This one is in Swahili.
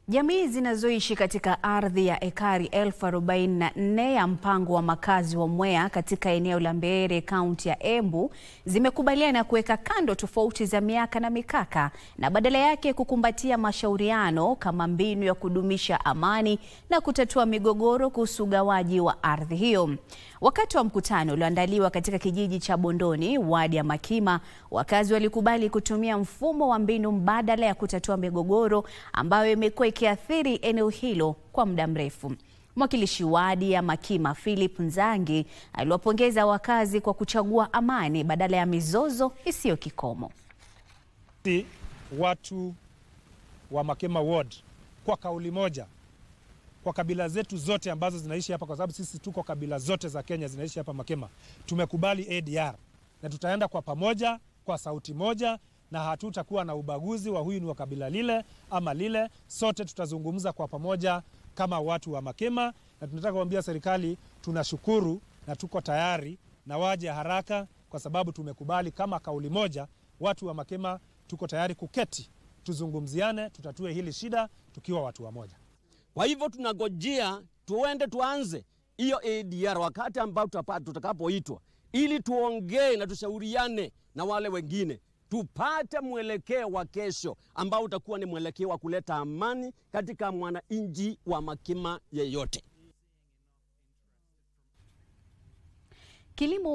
Jamii zinazoishi katika ardhi ya ekari 1044 ya mpango wa makazi wa Mwea katika eneo la Mbeere, kaunti ya Embu, zimekubaliana kuweka kando tofauti za miaka na mikaka na badala yake kukumbatia mashauriano kama mbinu ya kudumisha amani na kutatua migogoro kuhusu ugawaji wa ardhi hiyo. Wakati wa mkutano ulioandaliwa katika kijiji cha Bondoni, wadi ya Makima, wakazi walikubali kutumia mfumo wa mbinu mbadala ya kutatua migogoro ambayo imekuwa ikiathiri eneo hilo kwa muda mrefu. Mwakilishi wadi ya Makima, Philip Nzangi, aliwapongeza wakazi kwa kuchagua amani badala ya mizozo isiyo kikomo. Watu wa Makima ward kwa kauli moja, kwa kabila zetu zote ambazo zinaishi hapa, kwa sababu sisi tuko kabila zote za Kenya zinaishi hapa Makima, tumekubali ADR na tutaenda kwa pamoja kwa sauti moja, na hatutakuwa na ubaguzi wa huyu ni wa kabila lile ama lile. Sote tutazungumza kwa pamoja kama watu wa Makima, na tunataka kuambia serikali tunashukuru na tuko tayari na waje haraka, kwa sababu tumekubali kama kauli moja. Watu wa Makima tuko tayari kuketi, tuzungumziane, tutatue hili shida tukiwa watu wa moja. Kwa hivyo tunagojea tuanze hiyo ADR wakati ambao tutakapoitwa, ili tuongee na tushauriane na wale wengine, tupate mwelekeo wa kesho ambao utakuwa ni mwelekeo wa kuleta amani katika mwananchi wa Makima yeyote. Kilimo